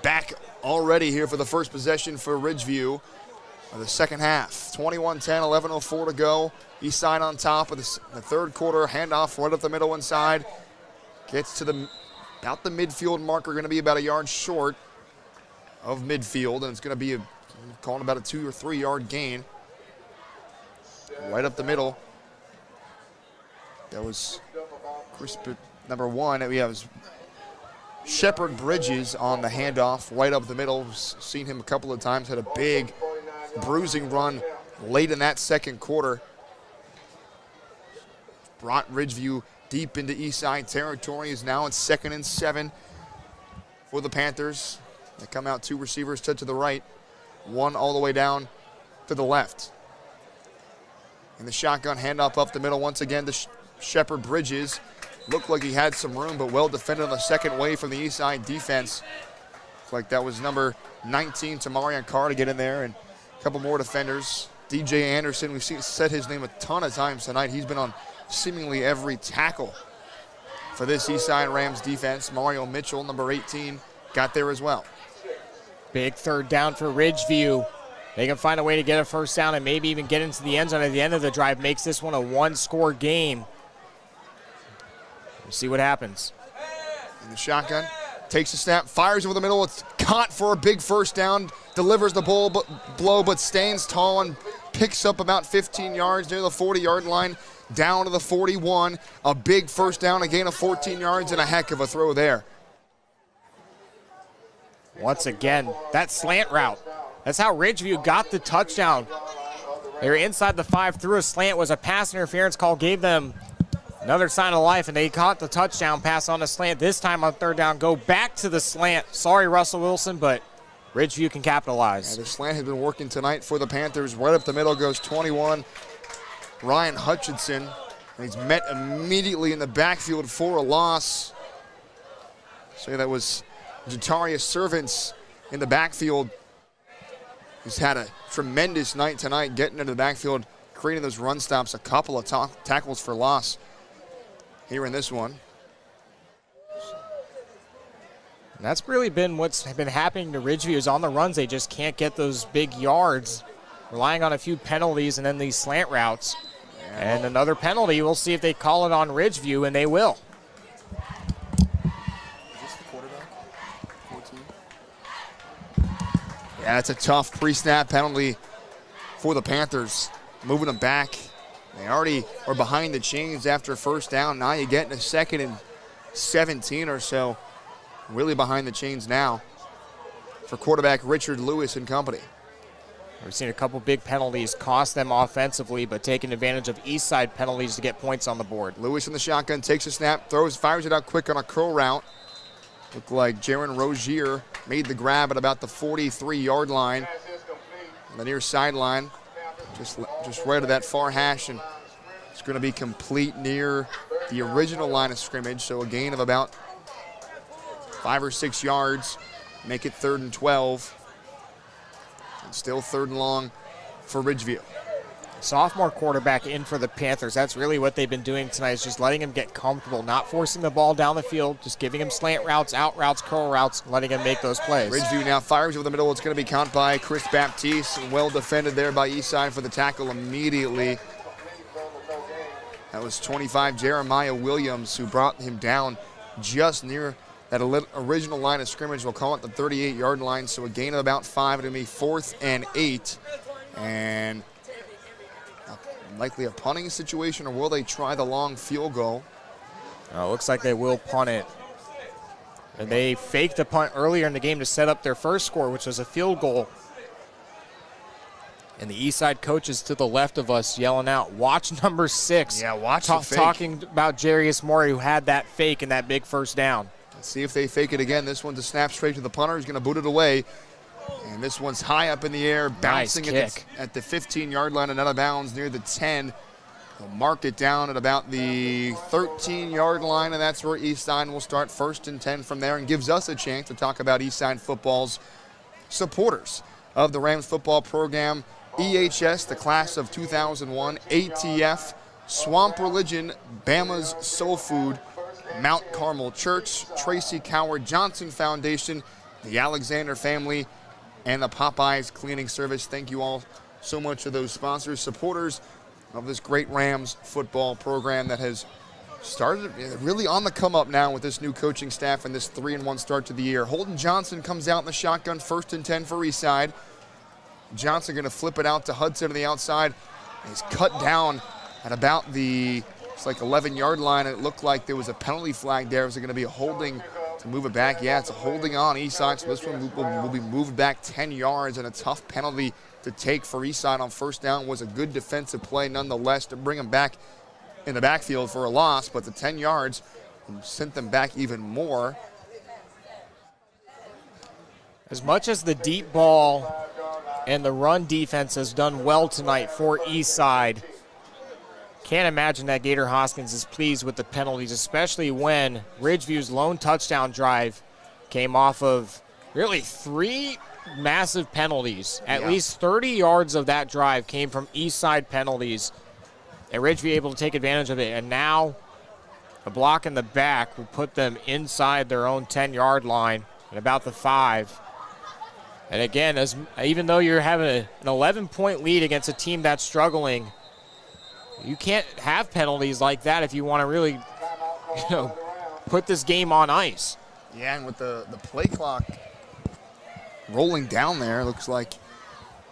back already here for the first possession for Ridgeview of the second half. 21-10, 11:04 to go. Eastside on top of the third quarter. Handoff right up the middle inside. Gets to about the midfield marker, going to be about a yard short of midfield, and it's going to be calling about a 2 or 3 yard gain. Right up the middle. That was number 1. We have Shepard Bridges on the handoff right up the middle. Seen him a couple of times, had a big bruising run late in that second quarter. Brought Ridgeview deep into Eastside territory. Is now in 2nd and 7 for the Panthers. They come out 2 receivers to the right, 1 all the way down to the left. And the shotgun handoff up the middle once again to Shepard Bridges. Looked like he had some room, but well defended on the second wave from the Eastside defense. Looked like that was number 19, Tamarian Carr, to get in there, and a couple more defenders. DJ Anderson, we've said his name a ton of times tonight. He's been on seemingly every tackle for this Eastside Rams defense. Mario Mitchell, number 18, got there as well. Big third down for Ridgeview. They can find a way to get a first down and maybe even get into the end zone at the end of the drive. Makes this one a 1-score game. We'll see what happens. And the shotgun takes a snap, fires over the middle. It's caught for a big first down. Delivers the blow, but stands tall and picks up about 15 yards near the 40-yard line. Down to the 41. A big first down, a gain of 14 yards, and a heck of a throw there. Once again, that slant route. That's how Ridgeview got the touchdown. They were inside the 5, threw a slant, was a pass interference call, gave them another sign of life, and they caught the touchdown pass on the slant. This time on third down, go back to the slant. Sorry, Russell Wilson, but Ridgeview can capitalize. Yeah, the slant has been working tonight for the Panthers. Right up the middle goes 21, Ryan Hutchinson. And he's met immediately in the backfield for a loss. So that was Jatarius Servants in the backfield. He's had a tremendous night tonight, getting into the backfield, creating those run stops, a couple of tackles for loss here in this one. And that's really been what's been happening to Ridgeview, is on the runs they just can't get those big yards, relying on a few penalties and then these slant routes. Yeah. And another penalty, we'll see if they call it on Ridgeview, and they will. Yeah, it's a tough pre-snap penalty for the Panthers, moving them back. They already are behind the chains after first down. Now you get in a 2nd and 17 or so. Really behind the chains now for quarterback Richard Lewis and company. We've seen a couple big penalties cost them offensively, but taking advantage of Eastside penalties to get points on the board. Lewis in the shotgun, takes a snap, fires it out quick on a curl route. Looked like Jaron Rozier made the grab at about the 43-yard line on the near sideline, just right of that far hash, and it's going to be complete near the original line of scrimmage, so a gain of about 5 or 6 yards, make it 3rd and 12, and still 3rd and long for Ridgeview. Sophomore quarterback in for the Panthers. That's really what they've been doing tonight, is just letting him get comfortable, not forcing the ball down the field, just giving him slant routes, out routes, curl routes, letting him make those plays. Ridgeview now fires over the middle. It's going to be caught by Chris Baptiste, and well defended there by Eastside for the tackle immediately. That was 25, Jeremiah Williams, who brought him down just near that original line of scrimmage. We'll call it the 38-yard line, so a gain of about 5. It'll be 4th and 8. And likely a punting situation, or will they try the long field goal? Looks like they will punt it. And they faked a punt earlier in the game to set up their first score, which was a field goal. And the Eastside coaches to the left of us yelling out, watch number 6. Yeah, watch the fake. Talking about Jarius Morey, who had that fake and that big first down. Let's see if they fake it again. This one's a snap straight to the punter. He's going to boot it away. And this one's high up in the air, bouncing at the 15-yard line and out of bounds near the 10. They'll mark it down at about the 13-yard line, and that's where Eastside will start 1st and 10 from there, and gives us a chance to talk about Eastside football's supporters of the Rams football program. EHS, the class of 2001, ATF, Swamp Religion, Bama's Soul Food, Mount Carmel Church, Tracy Coward Johnson Foundation, the Alexander family, and the Popeyes Cleaning Service. Thank you all so much to those sponsors, supporters of this great Rams football program that has started really on the come up now with this new coaching staff and this 3-1 start to the year. Holden Johnson comes out in the shotgun, 1st and 10 for Eastside. Johnson going to flip it out to Hudson on the outside. He's cut down at about the 11-yard line. It looked like there was a penalty flag there. Was it going to be a holding to move it back? Yeah, it's a holding on Eastside, so this one will be moved back 10 yards, and a tough penalty to take for Eastside on first down. Was a good defensive play nonetheless to bring them back in the backfield for a loss, but the 10 yards sent them back even more. As much as the deep ball and the run defense has done well tonight for Eastside, can't imagine that Gator Hoskins is pleased with the penalties, especially when Ridgeview's lone touchdown drive came off of really 3 massive penalties. At least 30 yards of that drive came from Eastside penalties, and Ridgeview able to take advantage of it. And now a block in the back will put them inside their own 10-yard line at about the 5. And again, even though you're having an 11-point lead against a team that's struggling, you can't have penalties like that if you want to really, put this game on ice. Yeah, and with the play clock rolling down there, looks like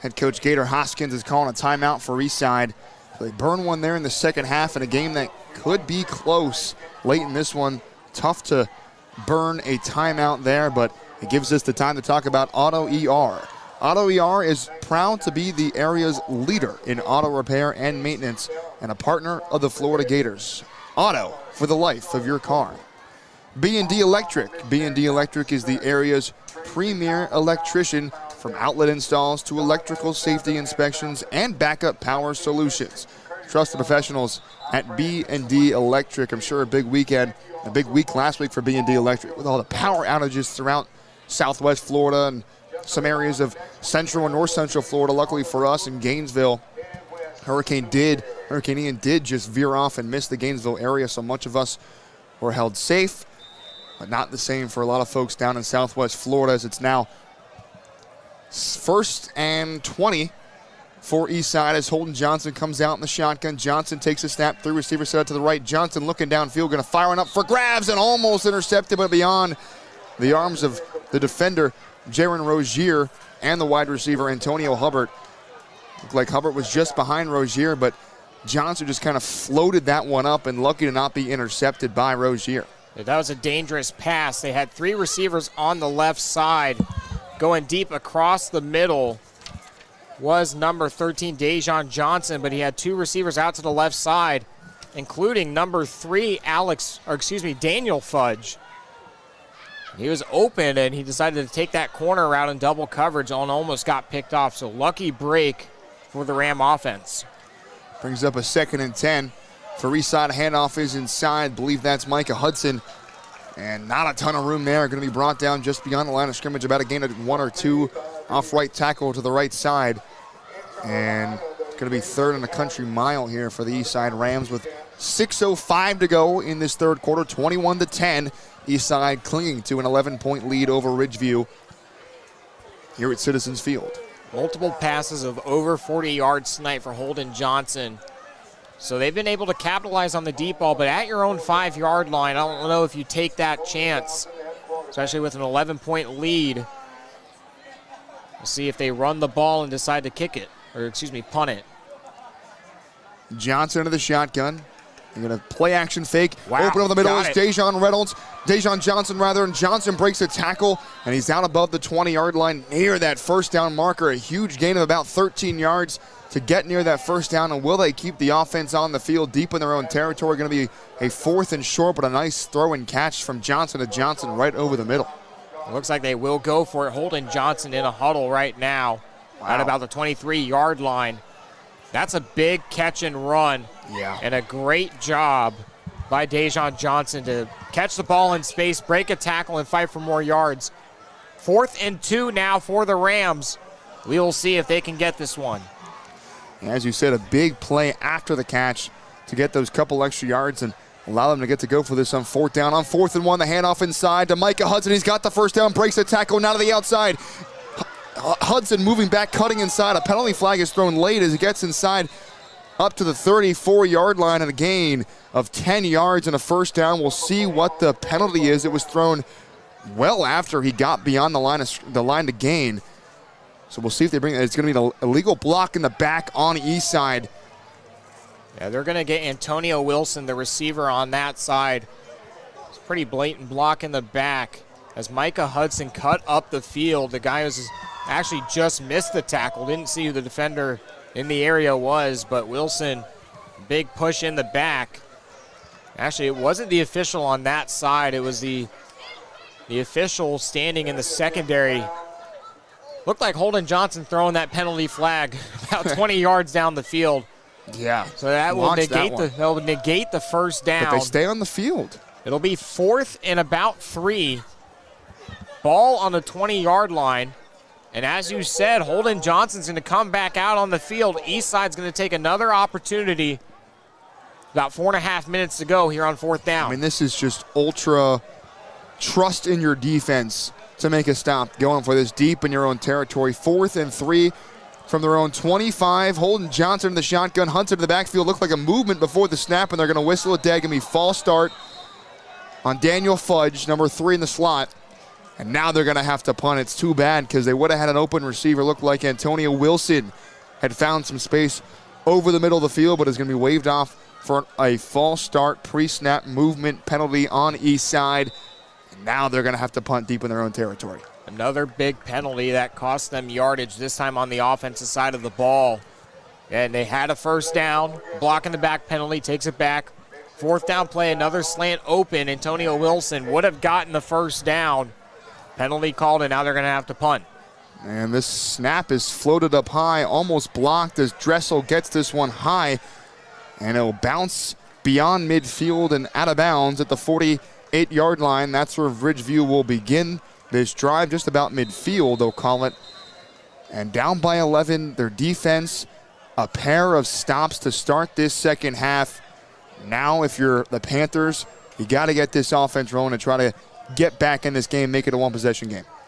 head coach Gator Hoskins is calling a timeout for Eastside. So they burn one there in the second half in a game that could be close late in this one. Tough to burn a timeout there, but it gives us the time to talk about Auto ER. Auto ER is proud to be the area's leader in auto repair and maintenance and a partner of the Florida Gators. Auto for the life of your car. B&D Electric. B&D Electric is the area's premier electrician, from outlet installs to electrical safety inspections and backup power solutions. Trusted professionals at B&D Electric. I'm sure a big week last week for B&D Electric with all the power outages throughout Southwest Florida and some areas of central and north central Florida. Luckily for us in Gainesville, Hurricane Ian did just veer off and miss the Gainesville area, so much of us were held safe, but not the same for a lot of folks down in Southwest Florida, as it's now 1st and 20 for Eastside as Holden Johnson comes out in the shotgun. Johnson takes a snap through, receiver set out to the right. Johnson looking downfield, going to fire one up for grabs and almost intercepted, but beyond the arms of the defender, Jaron Rozier, and the wide receiver, Antonio Hubbard. Looked like Hubbard was just behind Rozier, but Johnson just kind of floated that one up and lucky to not be intercepted by Rozier. That was a dangerous pass. They had 3 receivers on the left side. Going deep across the middle was number 13, Dejon Johnson, but he had 2 receivers out to the left side, including number 3, Daniel Fudge. He was open, and he decided to take that corner route in double coverage and almost got picked off. So lucky break for the Ram offense. Brings up a 2nd and 10 for Eastside. Handoff is inside. Believe that's Micah Hudson. And not a ton of room there. Going to be brought down just beyond the line of scrimmage. About a gain of 1 or 2 off right tackle to the right side. And it's going to be 3rd and a country mile here for the Eastside Rams with 6:05 to go in this third quarter. 21-10. Eastside clinging to an 11-point lead over Ridgeview here at Citizens Field. Multiple passes of over 40 yards tonight for Holden Johnson. So they've been able to capitalize on the deep ball, but at your own 5-yard line, I don't know if you take that chance, especially with an 11-point lead. We'll see if they run the ball and decide to kick it, punt it. Johnson into the shotgun. They're going to play action fake. Wow, open over the middle is Dejon Johnson, and Johnson breaks a tackle, and he's out above the 20-yard line near that first down marker. A huge gain of about 13 yards to get near that first down, and will they keep the offense on the field deep in their own territory? Going to be a 4th and short, but a nice throw and catch from Johnson to Johnson right over the middle. It looks like they will go for it. Holden Johnson in a huddle right now at about the 23-yard line. That's a big catch and run. Yeah. And a great job by Dejon Johnson to catch the ball in space, break a tackle, and fight for more yards. 4th and 2 now for the Rams. We will see if they can get this one. As you said, a big play after the catch to get those couple extra yards, and allow them to get to go for this on 4th down. On 4th and 1, the handoff inside to Micah Hudson. He's got the first down, breaks the tackle, now to the outside. Hudson moving back, cutting inside. A penalty flag is thrown late as he gets inside up to the 34-yard line, and a gain of 10 yards and a first down. We'll see what the penalty is. It was thrown well after he got beyond the line to gain. So we'll see if they bring it. It's going to be an illegal block in the back on Eastside. Yeah, they're going to get Antonio Wilson, the receiver on that side. It's a pretty blatant block in the back as Micah Hudson cut up the field. The guy was actually just missed the tackle. Didn't see who the defender in the area was, but Wilson, big push in the back. Actually, it wasn't the official on that side. It was the official standing in the secondary. Looked like Holden Johnson throwing that penalty flag about 20 yards down the field. Yeah. So that will negate the first down. But they stay on the field. It'll be 4th and about 3. Ball on the 20-yard line. And as you said, Holden Johnson's going to come back out on the field. Eastside's going to take another opportunity. About 4.5 minutes to go here on 4th down. I mean, this is just ultra trust in your defense to make a stop going for this deep in your own territory. 4th and 3 from their own 25. Holden Johnson in the shotgun. Hunter to the backfield. Looked like a movement before the snap, and they're going to whistle it dead. Going to be false start on Daniel Fudge, number 3 in the slot. And now they're going to have to punt. It's too bad because they would have had an open receiver. Looked like Antonio Wilson had found some space over the middle of the field, but is going to be waved off for a false start pre-snap movement penalty on Eastside. And now they're going to have to punt deep in their own territory. Another big penalty that cost them yardage, this time on the offensive side of the ball. And they had a first down. Blocking the back penalty, takes it back. 4th down play, another slant open. Antonio Wilson would have gotten the first down. Penalty called, and now they're going to have to punt. And this snap is floated up high, almost blocked as Dressel gets this one high. And it'll bounce beyond midfield and out of bounds at the 48-yard line. That's where Ridgeview will begin this drive, just about midfield, they'll call it. And down by 11, their defense, a pair of stops to start this second half. Now, if you're the Panthers, you got to get this offense rolling and try to get back in this game, make it a one-possession game.